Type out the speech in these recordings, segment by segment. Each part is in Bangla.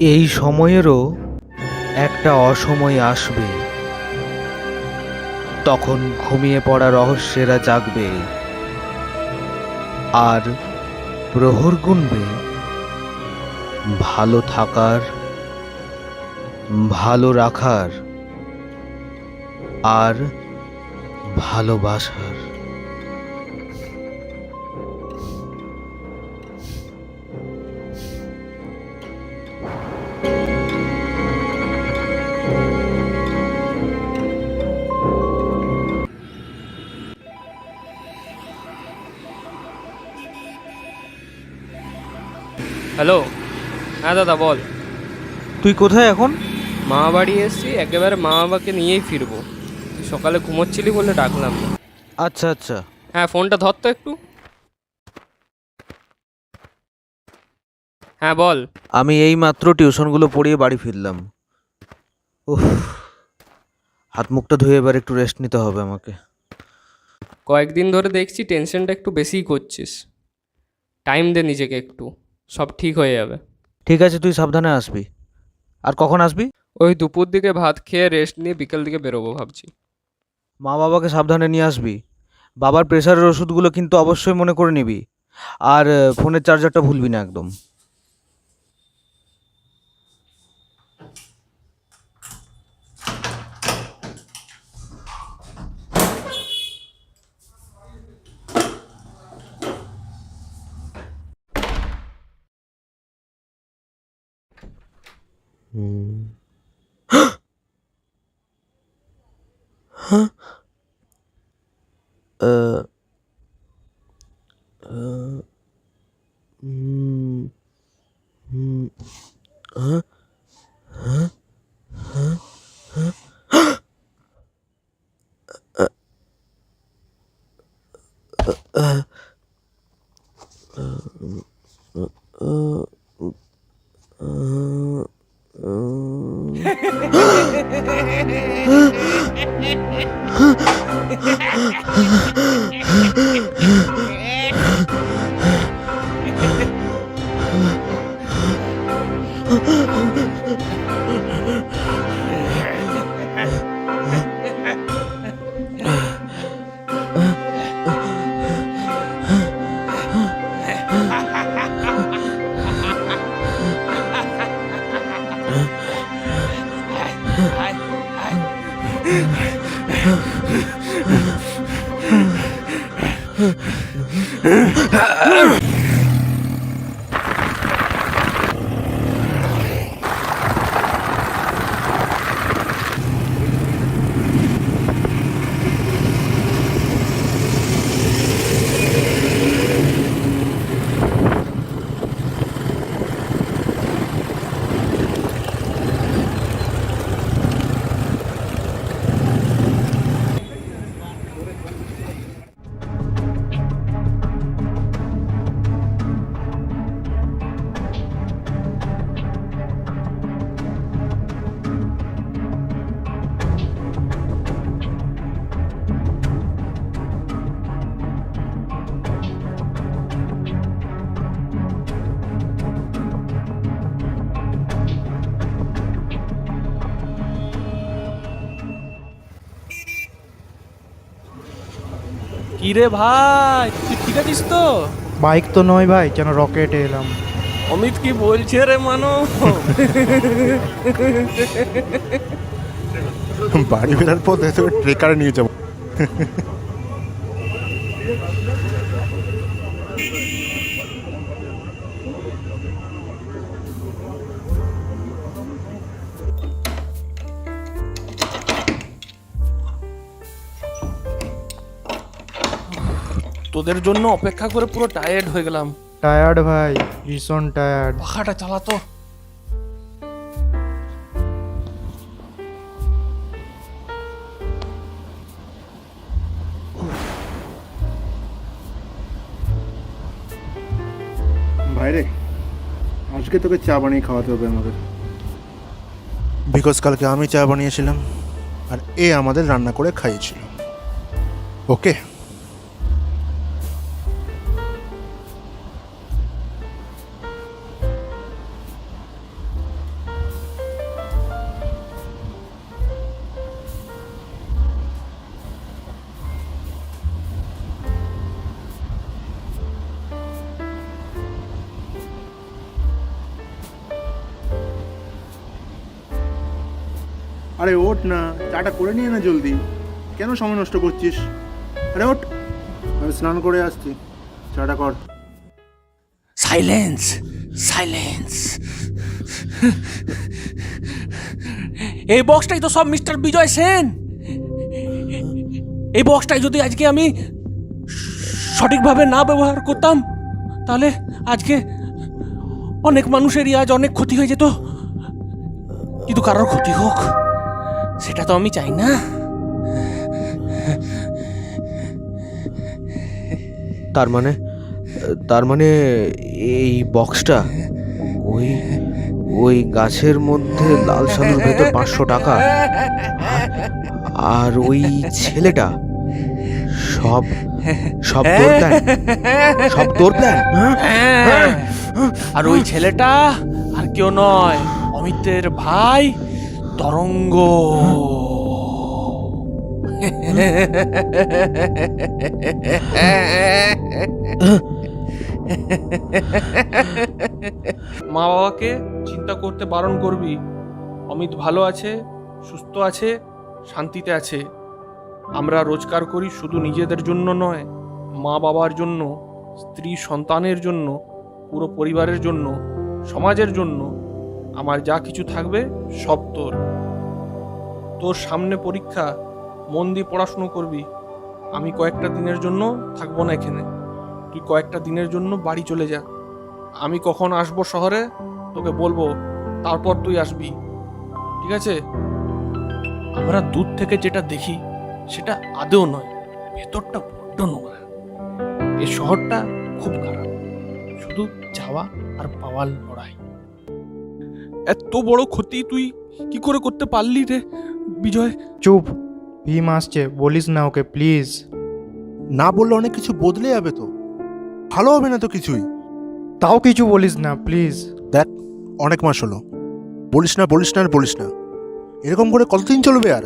এই সময়েরও একটা অসময় আসবে, তখন ঘুমিয়ে পড়া রহস্যেরা জাগবে আর প্রহর গুনবে ভালো থাকার, ভালো রাখার আর ভালোবাসার। হ্যালো। হ্যাঁ দাদা বল। তুই কোথায় এখন? মামা বাড়ি এসছি, একেবারে মা বাবাকে নিয়েই ফিরবো। তুই সকালে ঘুমোচ্ছিলি বলে ডাকলাম না। আচ্ছা আচ্ছা। হ্যাঁ ফোনটা ধর তো একটু। হ্যাঁ বল। আমি এই মাত্র টিউশনগুলো পড়িয়ে বাড়ি ফিরলাম। উফ, হাত মুখটা ধুয়ে এবার একটু রেস্ট নিতে হবে আমাকে। কয়েকদিন ধরে দেখছি টেনশনটা একটু বেশিই করছিস। টাইম দে নিজেকে একটু, সব ঠিক হয়ে যাবে। ঠিক আছে, তুই সাবধানে আসবি। আর কখন আসবি? ওই দুপুর দিকে ভাত খেয়ে রেস্ট নিয়ে বিকেল দিকে বেরোবো ভাবছি। মা বাবাকে সাবধানে নিয়ে আসবি। বাবার প্রেশারের ওষুধগুলো কিন্তু অবশ্যই মনে করে নিবি। আর ফোনের চার্জারটা ভুলবি না একদম। হ্যাঁ। আহ, আহ, উম, উম, হ্যাঁ, হ্যাঁ, হ্যাঁ, হ্যাঁ, আহ, আহ, আহ, আহ, কিরে ভাই, তুই ঠিক আছিস তো? বাইক তো নয় ভাই, কেন রকেটে এলাম। অমিত কি বলছে রে মানো? বাড়ি ফেরার পথে তোকে ট্রেকারে নিয়ে যাবো। তোদের জন্য অপেক্ষা করে পুরো টায়ার্ড হয়ে গেলাম। টায়ার্ড ভাই, ভীষণ টায়ার্ড। পাখাটা চালাতো। ভাইরে, আজকে তোকে চা বানিয়ে খাওয়াতে হবে আমাদের। বিকজ কালকে আমি চা বানিয়েছিলাম আর এ আমাদের রান্না করে খাইয়েছিল। ওকে। আরে ওঠ না, চাটা করে নিয়ে না জলদি। কেন সময় নষ্ট করছিস? আরে ওঠ, আমি স্নান করে আসছি, চাটা কর। Silence, silence. এই বক্সটাই তো সব মিস্টার বিজয় সেন। এই বক্সটাই যদি আজকে আমি সঠিকভাবে না ব্যবহার করতাম, তাহলে আজকে অনেক মানুষেরই আজ অনেক ক্ষতি হয়ে যেত। কিন্তু কারোর ক্ষতি হোক সেটা তো আমি চাই না। তার মানে এই বক্সটা ওই ওই গাছের মধ্যে লাল সালুর ভেতর 500 টাকা, আর ওই ছেলেটা সব সব তোর প্ল্যান, সব তোর প্ল্যান। হ্যাঁ, আর ওই ছেলেটা আর কেউ নয়, অমিতের ভাই তরঙ্গ। মা বাবাকে চিন্তা করতে বারণ করবি। অমিত ভালো আছে, সুস্থ আছে, শান্তিতে আছে। আমরা রোজগার করি শুধু নিজেদের জন্য নয়, মা বাবার জন্য, স্ত্রী সন্তানের জন্য, পুরো পরিবারের জন্য, সমাজের জন্য। আমার যা কিছু থাকবে সব তোর। তোর সামনে পরীক্ষা, মন দিয়ে পড়াশুনো করবি। আমি কয়েকটা দিনের জন্য থাকবো না এখানে, তুই কয়েকটা দিনের জন্য বাড়ি চলে যা। আমি কখন আসবো শহরে তোকে বলবো, তারপর তুই আসবি, ঠিক আছে? আমরা দূর থেকে যেটা দেখি সেটা আদৌ নয়, ভেতরটা বড্ড নোংরা। এই শহরটা খুব খারাপ, শুধু যাওয়া আর পাওয়ার লড়াই। এত বড় ক্ষতি তুই কি করে করতে পারলি রে বিজয়? চুপ, ভীম আসছে, বলিস না ওকে প্লিজ। না বললে অনেক কিছু বদলে যাবে তো, ভালো হবে না তো কিছুই। তাও কিছু বলিস না প্লিজ। দেখ, অনেক মাস হলো, বলিস না বলিস না আর বলিস না, এরকম করে কতদিন চলবে আর?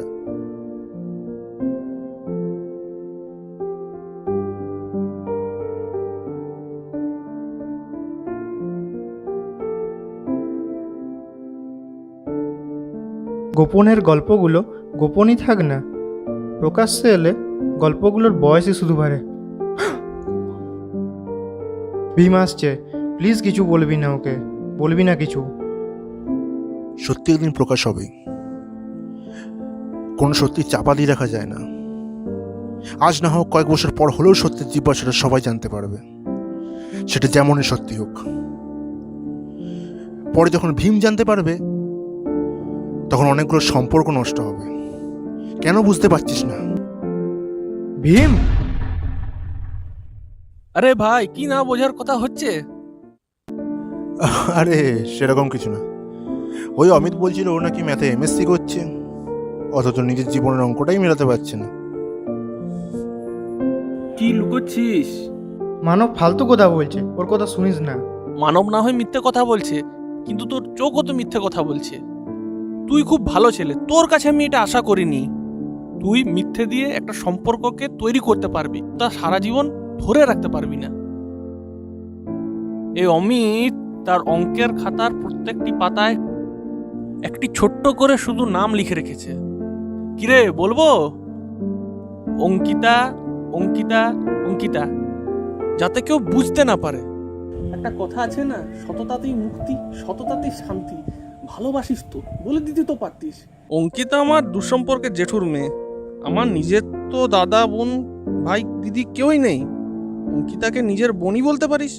গোপনের গল্পগুলো গোপনই থাক না, প্রকাশ্যে এলে গল্পগুলোর বয়সই শুধু বাড়ে। ভীম আসছে, প্লিজ কিছু বলবি না ওকে, বলবি না কিছু। সত্যি একদিন প্রকাশ হবে, কোন সত্যি চাপা দিয়ে রাখা যায় না। আজ না হোক কয়েক বছর পর হলেও সত্যি জিজ্ঞাসাটা সবাই জানতে পারবে, সেটা যেমনই সত্যি হোক। পরে যখন ভীম জানতে পারবে, তখন অনেকগুলো সম্পর্ক নষ্ট হবে। কেন বুঝতে পারছিস না? ভীম, আরে ভাই, কি না বোঝার কথা হচ্ছে? আরে সেরকম কিছু না, ওই অমিত বলছিল ও নাকি ম্যাথে এমএসসি করছে, অথচ নিজের জীবনের অঙ্কটাই মেলাতে পারছে না। কি লুকোচ্ছিস? মানব ফালতু কথা বলছে, ওর কথা শুনিস না। মানব না হয় মিথ্যে কথা বলছে, কিন্তু তোর চোখও তো মিথ্যে কথা বলছে। তুই খুব ভালো ছেলে, তোর কাছে আমি এটা আশা করিনি। তুই মিথ্যে দিয়ে একটা সম্পর্ককে তৈরি করতে পারবি, তা সারা জীবন ধরে রাখতে পারবি না। এই অমিত তার অঙ্কের খাতার প্রত্যেকটি পাতায় একটি ছোট্ট করে শুধু নাম লিখে রেখেছে। কিরে বলবো? অঙ্কিতা, অঙ্কিতা, অঙ্কিতা, যাতে কেউ বুঝতে না পারে। একটা কথা আছে না, সততাতেই মুক্তি, সততাতেই শান্তি। ভালোবাসিস তো, বলে দিতে তো পারতিস। অঙ্কিতা আমার দুঃসম্পর্কের জেঠুর মেয়ে, আমার নিজের তো দাদা বোন ভাই দিদি কেউই নেই। অঙ্কিতাকে নিজের বোনই বলতে পারিস?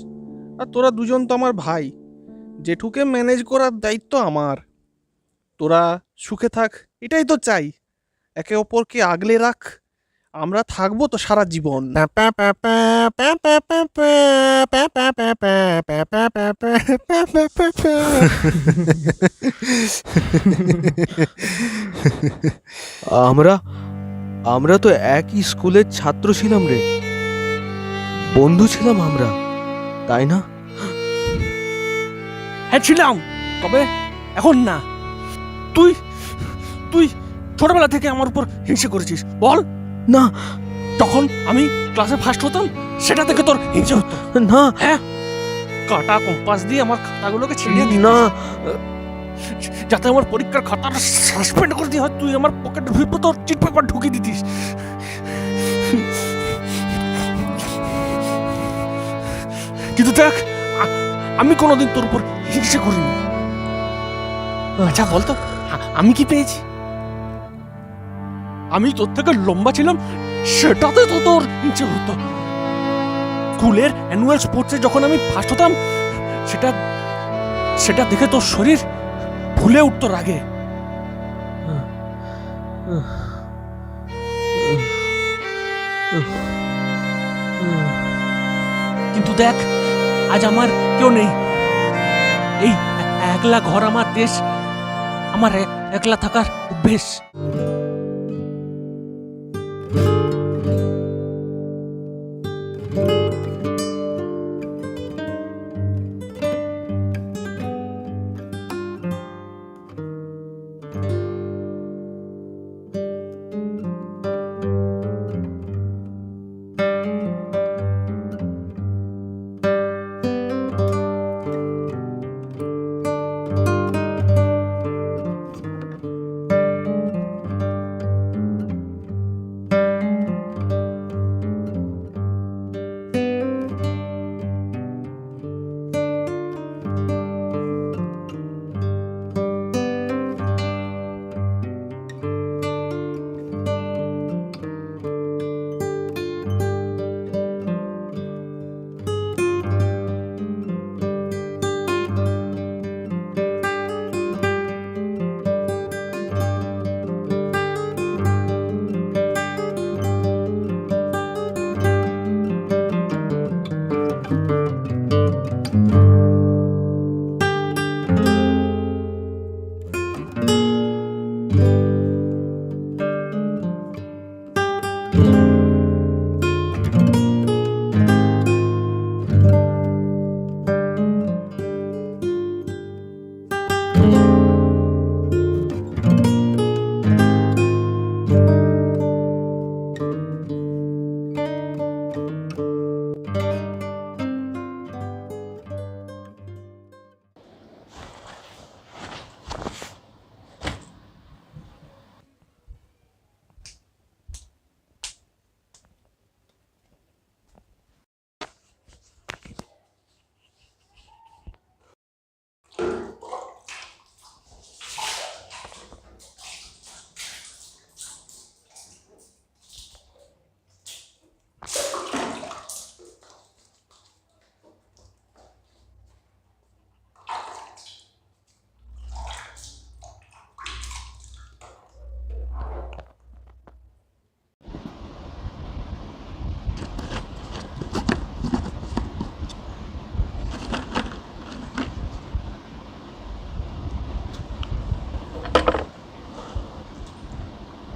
আর তোরা দুজন তো আমার ভাই, জেঠুকে ম্যানেজ করার দায়িত্ব আমার। তোরা সুখে থাক, এটাই তো চাই। একে অপরকে আগলে রাখ, আমরা থাকবো তো সারা জীবন। আমরা তো একই স্কুলের ছাত্র ছিলাম রে, বন্ধু ছিলাম আমরা, তাই না? হ্যাঁ ছিলাম, তবে এখন না। তুই তুই ছোটবেলা থেকে আমার উপর হিংসে করেছিস, বল না, তখন আমি ক্লাসে ফার্স্ট হতাম, সেটা থেকে তোর হিংসে হতো? না, হ্যাঁ, কাটা কম্পাস দিয়ে আমার খাতাগুলোকে ছিঁড়ে দিই না, যাতে আমার পরীক্ষার খাতাটা সাসপেন্ড করে দিয়ে হয়, তুই আমার পকেটের ভিতরে তোর চিট পেপার ঢুকিয়ে দিতিস। কিন্তু দেখ, আমি কোনোদিন তোর উপর হিংসে করিনি। আচ্ছা বলতো, আমি কি পেয়েছি? আমি তোর থেকে লম্বা ছিলাম, সেটাতে তো তোর হিংসে হতো। স্কুলের অ্যানুয়াল স্পোর্টসে যখন আমি ফার্স্ট হতাম, সেটা সেটা দেখে তোর শরীর ফুলে উঠতো রাগে। কিন্তু দেখ, আজ আমার কেউ নেই। এই একলা ঘর আমার দেশ, আমার একলা থাকার অভ্যেস।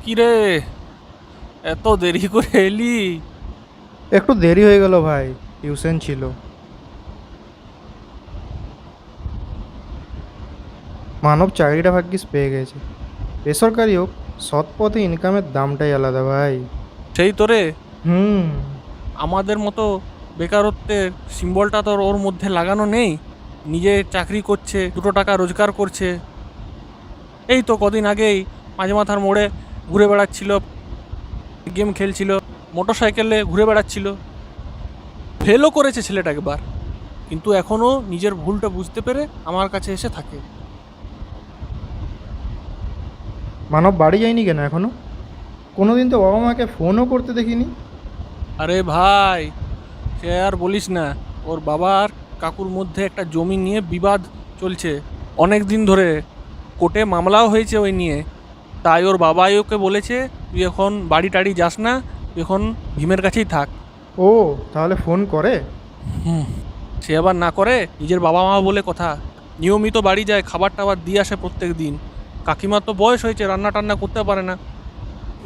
কিরে, এত দেরি করে এলি? একটু দেরি হয়ে গেল ভাই, টিউশন ছিল। মানব চাকরিটা ভাগ্যিস পেয়ে গেছে। বেসরকারি হোক, সৎ পথে ইনকামের দামটাই আলাদা ভাই। সেই তোরে হুম। আমাদের মতো বেকারত্বের সিম্বলটা তোর ওর মধ্যে লাগানো নেই। নিজে চাকরি করছে, 2 টাকা রোজগার করছে। এই তো কদিন আগেই মাঝে মাথার মোড়ে ঘুরে বেড়াচ্ছিল, গেম খেলছিল, মোটর সাইকেলে ঘুরে বেড়াচ্ছিল। ফেলও করেছে ছেলেটা একবার, কিন্তু এখনও নিজের ভুলটা বুঝতে পেরে আমার কাছে এসে থাকে। মানব বাড়ি যায়নি কেন এখনো? কোনোদিন তো বাবা মাকে ফোনও করতে দেখিনি। আরে ভাই, সে আর বলিস না, ওর বাবা আর কাকুর মধ্যে একটা জমি নিয়ে বিবাদ চলছে অনেক দিন ধরে। কোর্টে মামলাও হয়েছে ওই নিয়ে। তাই ওর বাবাই ওকে বলেছে, তুই এখন বাড়ি টাড়ি যাস না, তুই এখন ভীমের কাছেই থাক। ও, তাহলে ফোন করে? সে আবার না করে, নিজের বাবা মা বলে কথা। নিয়মিত বাড়ি যায়, খাবার টাবার দিয়ে আসে প্রত্যেক দিন। কাকিমার তো বয়স হয়েছে, রান্না টান্না করতে পারে না,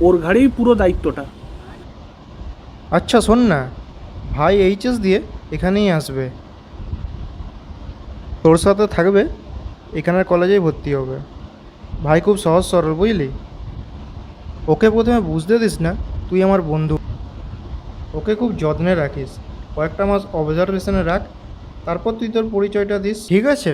ওর ঘাড়েই পুরো দায়িত্বটা। আচ্ছা শোন না, ভাই এইচএস দিয়ে এখানেই আসবে, তোর সাথে থাকবে, এখানের কলেজেই ভর্তি হবে। ভাই খুব সহজ সরল, বুঝলি? ওকে প্রথমে বুঝতে দিস না তুই আমার বন্ধু। ওকে খুব যত্নে রাখিস, কয়েকটা মাস অবজারভেশনে রাখ, তারপর তুই তোর পরিচয়টা দিস, ঠিক আছে?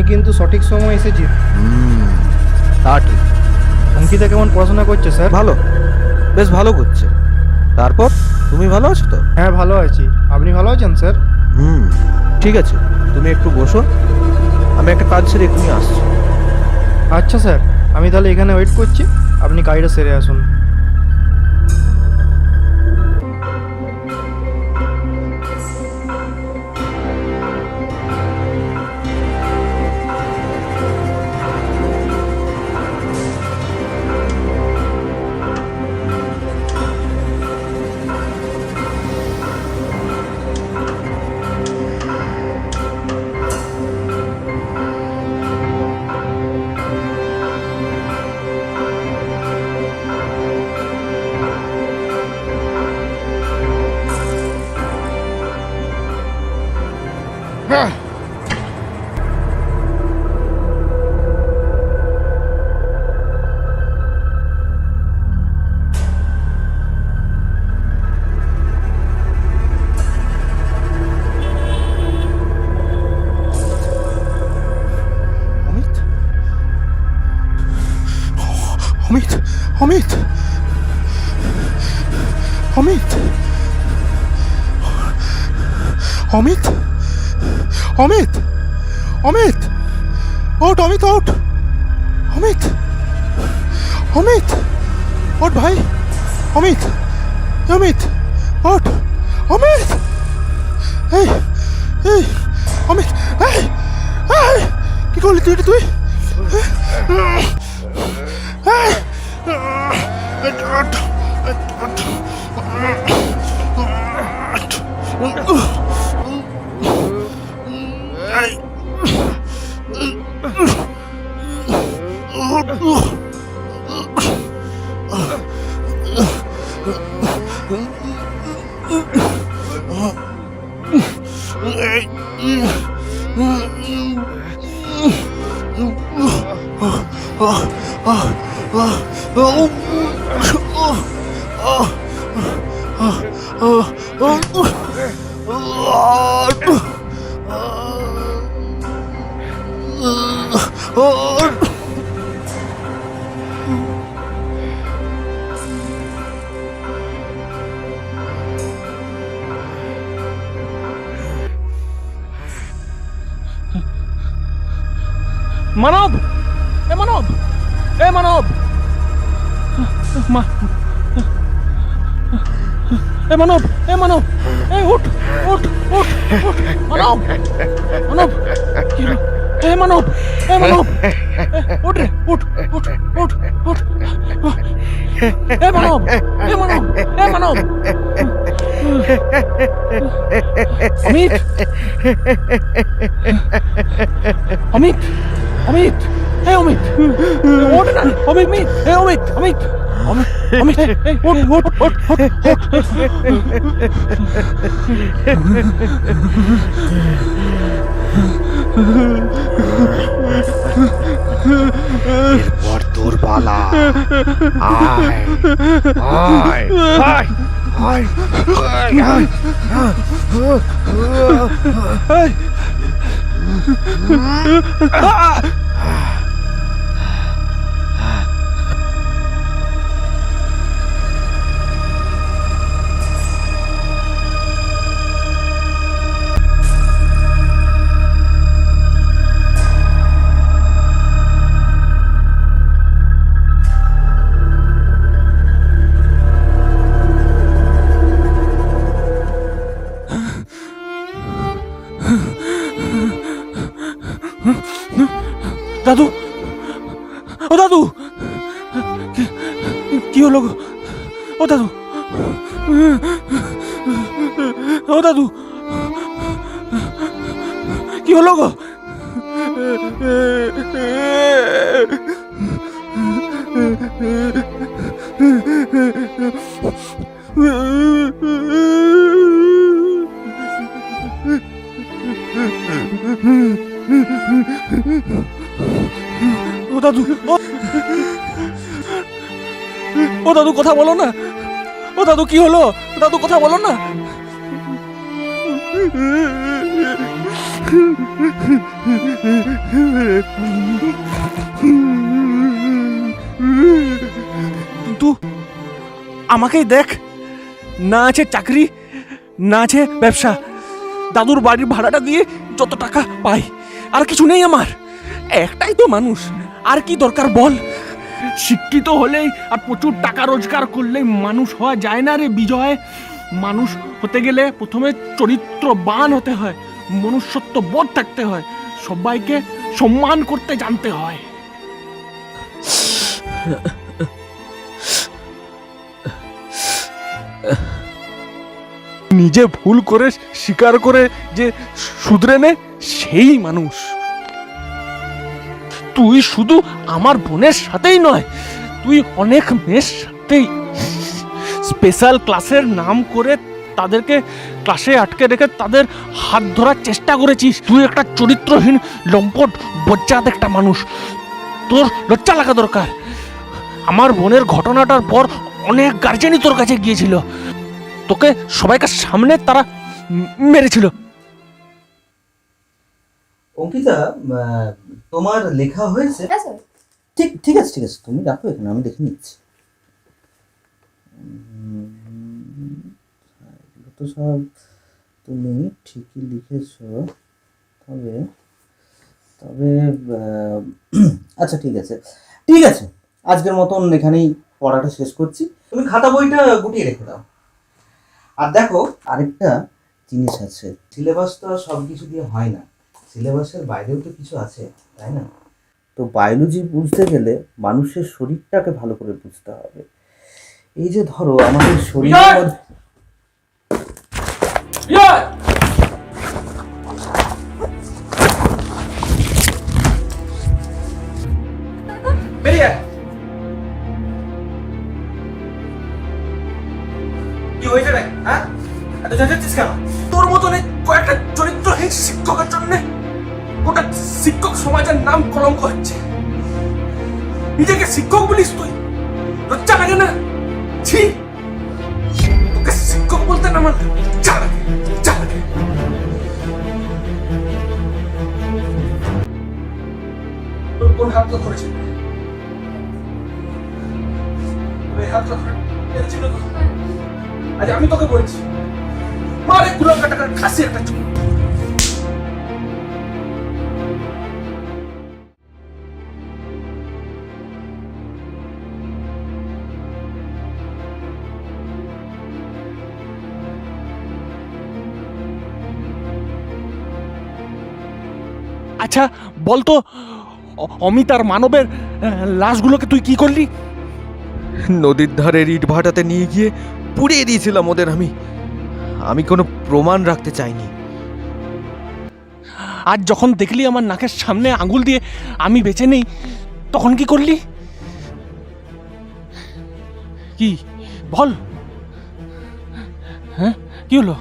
আমি কিন্তু সঠিক সময় এসেছি। তা ঠিক। অঙ্কিতা কেমন পড়াশোনা করছে স্যার? ভালো, বেশ ভালো করছে। তারপর তুমি ভালো আছো তো? হ্যাঁ ভালো আছি। আপনি ভালো আছেন স্যার? ঠিক আছে, তুমি একটু বসো, আমি একটা কাজ সেরে এক্ষুনি আসছি। আচ্ছা স্যার, আমি তাহলে এখানে ওয়েট করছি, আপনি কাজটা সেরে আসুন। অমিত, অমিত, অমিত, অমিত, অমিত, অমিত, অমিত, ওঠ অমিত, ওঠ অমিত, অমিত, ওঠ ভাই, অমিত, অমিত, ওঠ অমিত, এই এই অমিত, এই এই কি করলি তুই? তুই মানব, এ মানব, এ মানব, এ মানব, এ মানব, এ উঠ, উঠ, উঠ, উঠ, মানব, মানব, কি হলো? এ মানব, এ মানব, উঠ রে, উঠ, উঠ, উঠ, উঠ, এ মানব, এ মানব, এ মানব, অমিত, অমিত, অমিত, এ অমিত, ওঠ না, অমিত, এ অমিত, অমিত, অমিত, এই ওঠ, ওঠ, ওঠ, ওঠ, ওঠ। এরপর তোর পালা। আয় আয় আয় আয় আয় আয়। দাদু, ও দাদু, কি হলো গো? ও দাদু, ও দাদু, কি হলো গো? ও দাদু, ও দাদু কথা বলো না। ও দাদু কি হলো? দাদু কথা বলো না। কিন্তু আমাকেই দেখ, না আছে চাকরি, না আছে ব্যবসা, দাদুর বাড়ির ভাড়াটা দিয়ে যত টাকা পাই, আর কিছু নেই আমার। একটাই তো মানুষ, আর কি দরকার বল? শিক্ষিত হলেই আর প্রচুর টাকা রোজগার করলেই মানুষ হওয়া যায় না রে বিজয়। মানুষ হতে গেলে প্রথমে চরিত্রবান হতে হয়, মনুষ্যত্ব বোধ থাকতে হয়, সবাইকে সম্মান করতে জানতে হয়। নিজে ভুল করে স্বীকার করে যে শুধরে নে, সেই মানুষ। তুই শুধু আমার বোনের সাথেই নয়, তুই অনেক মেয়ের সাথেই স্পেশাল ক্লাসের নাম করে তাদেরকে ক্লাসে আটকে রেখে তাদের হাত ধরার চেষ্টা করেছিস। তুই একটা চরিত্রহীন লম্পট বজ্জাত একটা মানুষ, তোর লজ্জা লাগা দরকার। আমার বোনের ঘটনাটার পর অনেক গার্জেনই তোর কাছে গিয়েছিল, তোকে সবাইকে সামনে তারা মেরেছিল। অঙ্কিতা, তোমার লেখা হয়েছে? হ্যাঁ স্যার। ঠিক ঠিক আছে, ঠিক আছে, তুমি রাখো এখানে, আমি দেখে নিচ্ছি। এগুলো তো সব তুমি ঠিকই লিখেছো, তবে তবে আচ্ছা ঠিক আছে, ঠিক আছে, আজকের মতন এখানেই পড়াটা শেষ করছি। তুমি খাতা বইটা গুটিয়ে রেখে দাও। আর দেখো, আরেকটা জিনিস আছে, সিলেবাস তো আর সব কিছু দিয়ে হয় না, সিলেবাসের বাইরেও তো কিছু আছে, তাই না? তো বায়োলজি বুঝতে গেলে মানুষের শরীরটাকে ভালো করে বুঝতে হবে। এই যে ধরো আমাদের শরীরের মধ্যে কি হয়েছে রে? হ্যাঁ, এত জানছিস কেন? তোর মতন কয়েকটা চরিত্রহীন শিক্ষকের জন্য গোটা শিক্ষক সমাজের নাম কলঙ্ক হচ্ছে। নিজেকে শিক্ষক বলিস তুই? লজ্জা লাগে না? ছি, তোকে শিক্ষক বলতে না আমার লজ্জা লাগে, লজ্জা লাগে। তোর কোন হাত ধরেছে? হাত ধরে আজ আমি তোকে বলছি, মারে কুলো কাটাকার খাসি একটা চুল। আচ্ছা বলতো, অমিত আর মানবের লাশগুলোকে তুই কি করলি? নদীর ধারে ইট ভাটাতে নিয়ে গিয়ে পুড়িয়ে দিয়েছিলাম ওদের। আমি কোনো প্রমাণ রাখতে চাইনি। আজ যখন দেখলি আমার নাকের সামনে আঙুল দিয়ে আমি বেঁচে নেই, তখন কি করলি? কি বল? হ্যাঁ, কি হলো?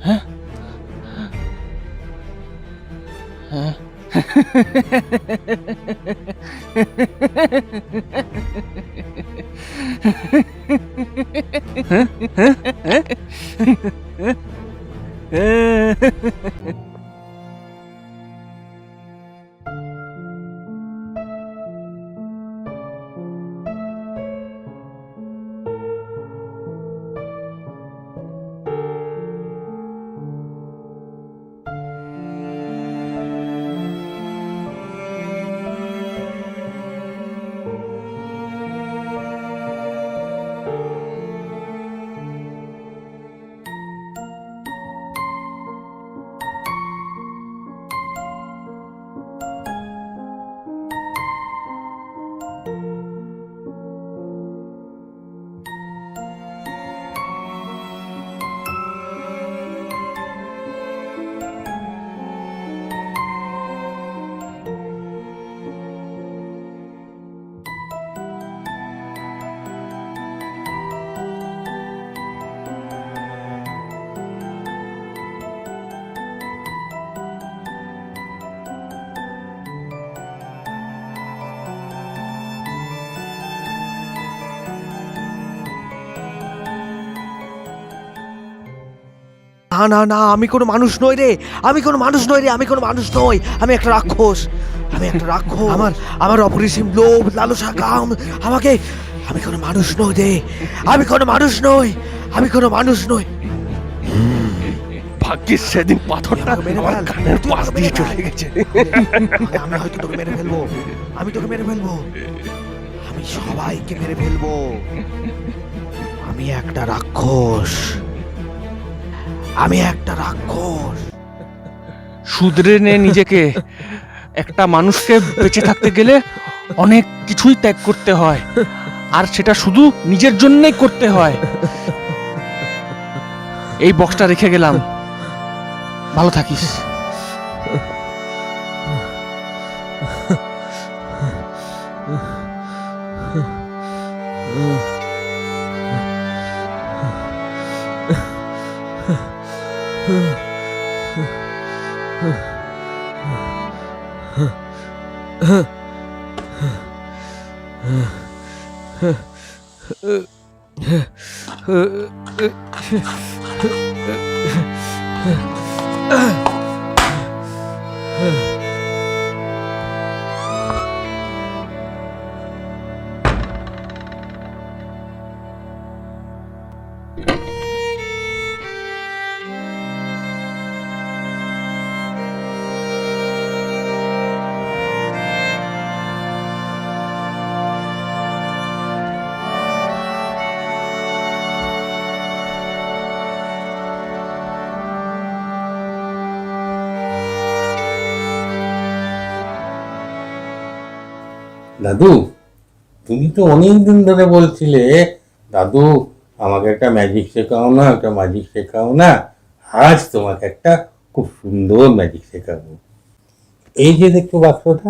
হ্যাঁ হ্যাঁ না না, আমি কোনো মানুষ নই রে, আমি কোনো মানুষ নই রে, আমি কোনো মানুষ নই, আমি একটা রাক্ষস, আমি একটা রাক্ষস। আমার অপরিসীম লোভ, লালসা, কাম আমাকে, আমি কোনো মানুষ নই রে, আমি কোনো মানুষ নই, আমি কোনো মানুষ নই। ভাগ্যিস সেদিন পাথরটা আমাকে মেরে আমার ফেল, কানের তুই পাশ আমাকে দিয়ে মেরে চলে ফেল। গেছে। আমি হয়তো তোকে মেরে ফেলবো, আমি তোকে মেরে ফেলবো, আমি সবাইকে মেরে ফেলবো। আমি একটা রাক্ষস, আমি একটা রাক্ষস। শুধরে নে নিজেকে। একটা মানুষকে বেঁচে থাকতে গেলে অনেক কিছুই ত্যাগ করতে হয়, আর সেটা শুধু নিজের জন্যই করতে হয়। এই বক্সটা রেখে গেলাম, ভালো থাকিস। দাদু, তুমি তো অনেক দিন ধরে বলছিলে দাদু আমাকে একটা ম্যাজিক শেখাও না, একটা ম্যাজিক শেখাও না। আজ তোমাকে একটা খুব সুন্দর ম্যাজিক শেখাবো। এই যে দেখছো বাক্সটা,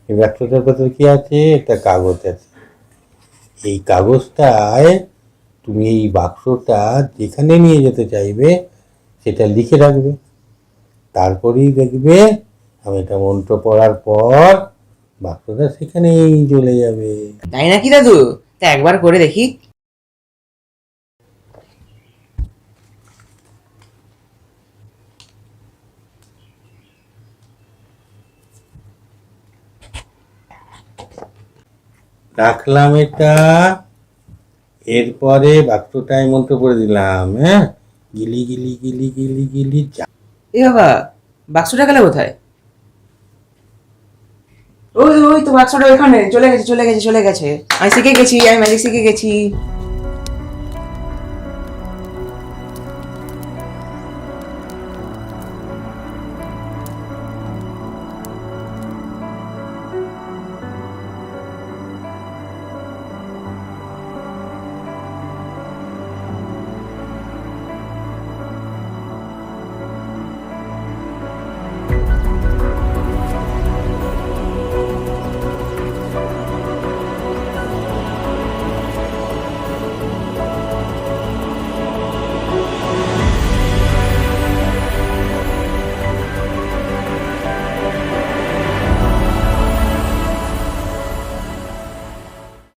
এই বাক্সটার ভেতরে কি আছে? একটা কাগজ আছে। এই কাগজটায় তুমি এই বাক্সটা যেখানে নিয়ে যেতে চাইবে সেটা লিখে রাখবে। তারপরেই দেখবে আমি এটা মন্ত্র পড়ার পর বাক্সটা সেখানেই চলে যাবে। তাই নাকি দাদু? তা একবার করে দেখি। রাখলাম এটা, এরপরে বাক্সটায় মন্ত্র পড়ে দিলাম। হ্যাঁ, গিলি গিলি গিলি গিলি গিলি। এ বাবা, বাক্সটা গেলে কোথায়? ওই ওই তো বাক্সটা ওখানে চলে গেছে চলে গেছে চলে গেছে। আমি শিখে গেছি, আমি ম্যাজিক শিখে গেছি।